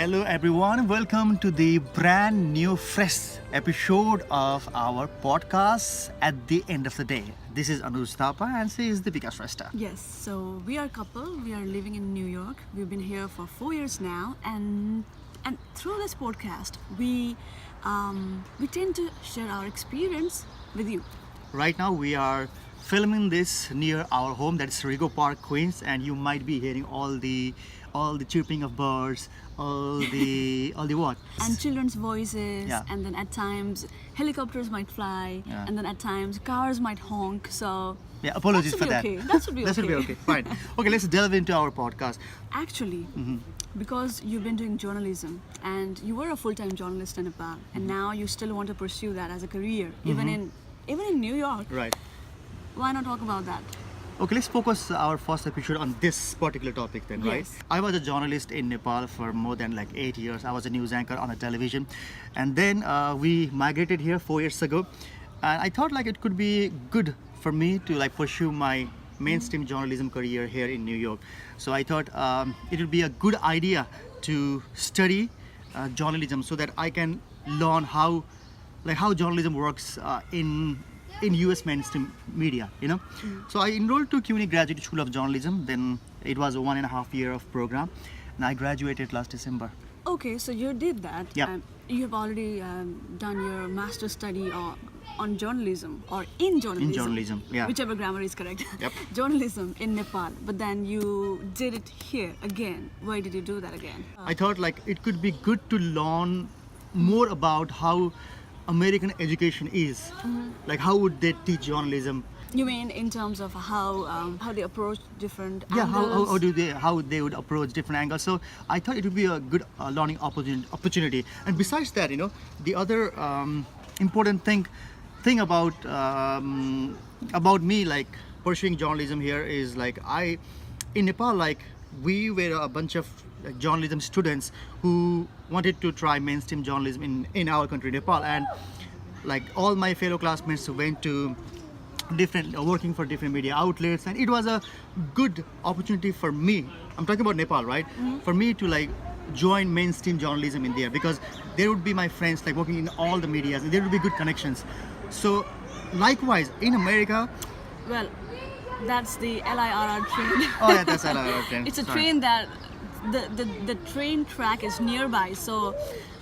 Hello everyone, welcome to the brand new fresh episode of our podcast At the End of the Day. This is Anuz Thapa and she is Dipika Shrestha. Yes, so we are a couple. We are living in New York. We've been here for 4 years now, and through this podcast, we tend to share our experience with you. Right now we are filming this near our home, that's Rigo Park, Queens, and you might be hearing all the chirping of birds, all the what? And children's voices, Yeah. and then at times helicopters might fly, Yeah. and then at times cars might honk. So Yeah, apologies that for should that. be okay. That should be That should be okay. Fine. Okay, let's delve into our podcast. Actually, because you've been doing journalism and you were a full-time journalist in Nepal, and now you still want to pursue that as a career, even in New York. Right. Why not talk about that? Okay, let's focus our first episode on this particular topic then, right? Yes. I was a journalist in Nepal for more than 8 years. I was a news anchor on a television. And then we migrated here 4 years ago. And I thought it could be good for me to pursue my mainstream journalism career here in New York. So I thought it would be a good idea to study journalism so that I can learn how journalism works in US mainstream media, So I enrolled to CUNY Graduate School of Journalism. Then it was a 1.5 year of program, and I graduated last December. Okay, so you did that. Yeah. You have already done your master's study on journalism or in journalism. In journalism, yeah. Whichever grammar is correct. Yep. Journalism in Nepal. But then you did it here again. Why did you do that again? I thought it could be good to learn more about how American education is. How would they teach journalism? You mean in terms of how they approach different Yeah, angles? how they would approach different angles. So I thought it would be a good learning opportunity. And besides that, the other important thing about me pursuing journalism here is in Nepal we were a bunch of journalism students who wanted to try mainstream journalism in our country, Nepal, and all my fellow classmates went to working for different media outlets, and it was a good opportunity for me. I'm talking about Nepal, right? For me to join mainstream journalism in there, because there would be my friends working in all the medias, and there would be good connections. So likewise in America, Well, that's the LIRR train. oh yeah, that's another train. It's a Sorry. train that the train track is nearby, so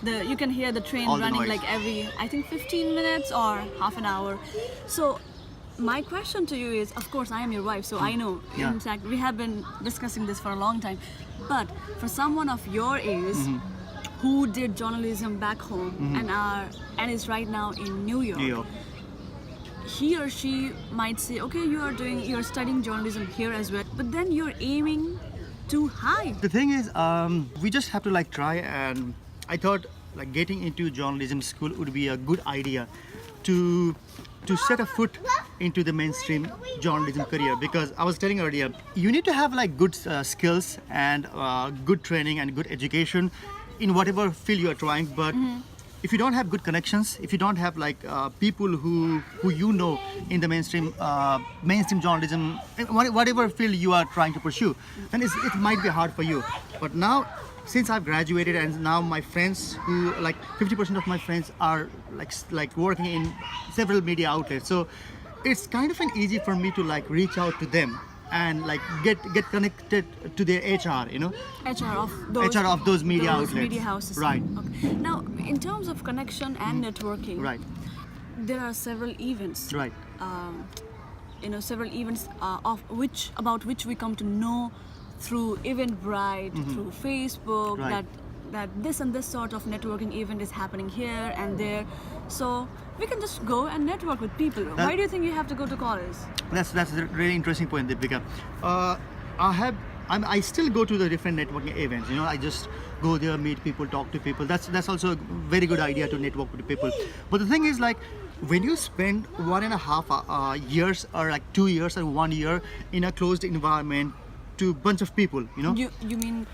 you can hear the train All the running noise. every 15 minutes or half an hour. So my question to you is, of course I am your wife, so I know. Yeah. In fact, we have been discussing this for a long time. But for someone of your age who did journalism back home and is right now in New York, New York. he or she might say, okay, you're studying journalism here as well, but then you're aiming too high. The thing is, we just have to try, and I thought getting into journalism school would be a good idea to set a foot into the mainstream journalism career, because I was telling earlier, you need to have good skills and good training and good education in whatever field you are trying, but if you don't have good connections, if you don't have people who in the mainstream journalism, whatever field you are trying to pursue, then it might be hard for you. But now, since I've graduated, and now my friends who 50% of my friends are working in several media outlets, so it's kind of easy for me to reach out to them and get connected to their HR, HR of those media outlets. media houses. Right. Okay. Now, in terms of connection and networking, Right. there are several events. Right. Several events about which we come to know through Eventbrite, through Facebook, Right. that this and this sort of networking event is happening here and there. So we can just go and network with people. Why do you think you have to go to college? That's a really interesting point, Deepika. I still go to the different networking events. I just go there, meet people, talk to people. That's also a very good idea to network with people. But the thing is, when you spend 1.5 years or 2 years or 1 year in a closed environment to a bunch of people, You mean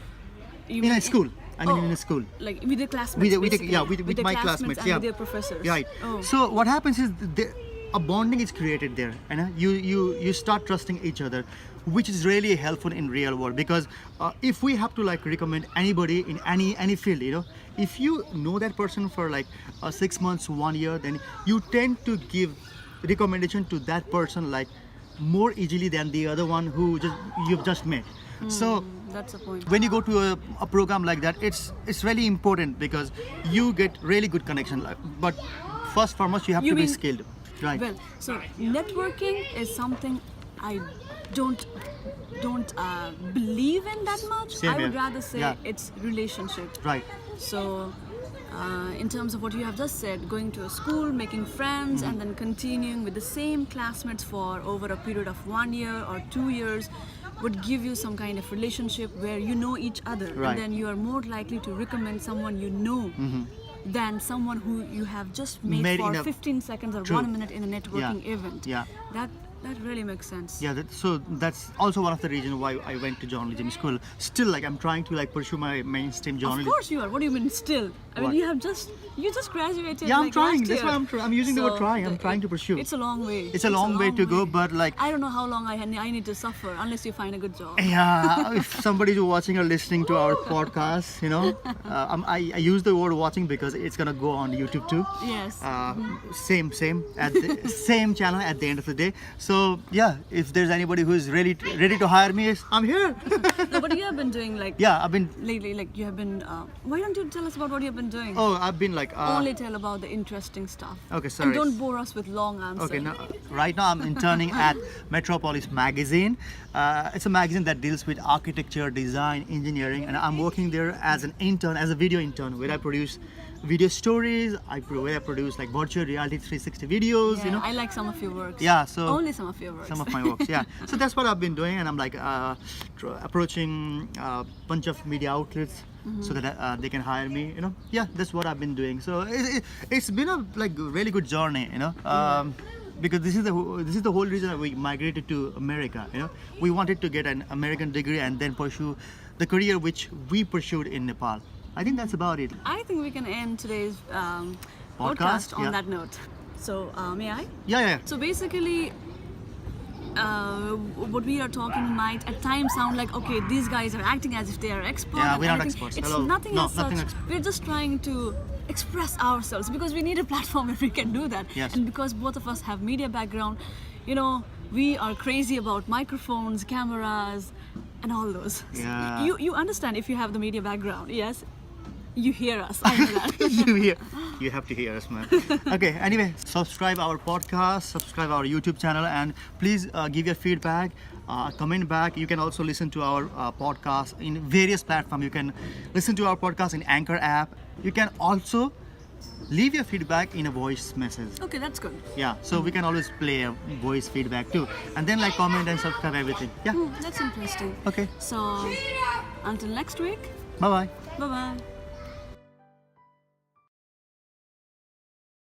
in a school. In a school. With the classmates. With my classmates, and yeah. with their professors. Right. Oh. So what happens is a bonding is created there, and you start trusting each other, which is really helpful in real world. Because if we have to like recommend anybody in any field, if you know that person for like 6 months, 1 year, then you tend to give recommendation to that person like more easily than the other one who you've just met. So That's the point. when you go to a program like that, it's really important because you get really good connection. But first foremost, you have You to be mean- skilled, right? Well, so networking is something I don't believe in that much. Same I would here. rather say Yeah. it's relationship. Right. So, in terms of what you have just said, going to a school, making friends, and then continuing with the same classmates for over a period of 1 year or 2 years would give you some kind of relationship where you know each other, Right. and then you are more likely to recommend someone you know than someone who you have just met Made for in a- 15 seconds or True. 1 minute in a networking event. Yeah. That really makes sense. Yeah, so that's also one of the reasons why I went to journalism school. Still, like I'm trying to like pursue my mainstream Of journalism. course you are. What do you mean still? I mean, What? you just graduated. Yeah, I'm like, trying. last That's year. why I'm using the word trying. I'm the- trying to pursue. It's a long way. It's a long way to go, but like I don't know how long I need to suffer unless you find a good job. yeah, if somebody's watching or listening to our podcast, I use the word watching because it's gonna go on YouTube too. Yes. Same at the same channel at the end of the day. So yeah, if there's anybody who's ready to hire me, I'm here. No, but you have been doing like Yeah, I've been. lately. Like you have been. Why don't you tell us about what you have been doing? Oh, I've been like. Only tell about the interesting stuff. Okay, sorry. And don't bore us with long answers. Okay, now, right now I'm interning at Metropolis magazine. It's a magazine that deals with architecture, design, engineering, and I'm working there as an intern, as a video intern, where I produce video stories. Where I produce like virtual reality 360 videos. Yeah, I like some of your works. Yeah, so Only some of your works. some of my works. Yeah, so that's what I've been doing, and I'm like approaching a bunch of media outlets. So that they can hire me, Yeah, that's what I've been doing. So it's been a like really good journey, because this is the whole reason that we migrated to America. We wanted to get an American degree and then pursue the career which we pursued in Nepal. I think that's about it. I think we can end today's Podcast, podcast on yeah. that note. So, may I? Yeah. So basically, what we are talking might at times sound like, okay, these guys are acting as if they are experts. Yeah, and we're not everything. experts. It's Hello. nothing No, as nothing such. expert. We're just trying to express ourselves because we need a platform where we can do that. Yes. And because both of us have media background, we are crazy about microphones, cameras, and all those. Yeah. You understand if you have the media background, yes? You hear us. I know that. You have to hear us, man. Okay, anyway, subscribe our podcast, subscribe our YouTube channel, and please give your feedback, comment back. You can also listen to our podcast in various platforms. You can listen to our podcast in Anchor app. You can also leave your feedback in a voice message. Okay, that's good. Yeah, so we can always play a voice feedback too. And then like comment and subscribe everything. Yeah, That's interesting. okay. So, until next week, Bye-bye. bye-bye.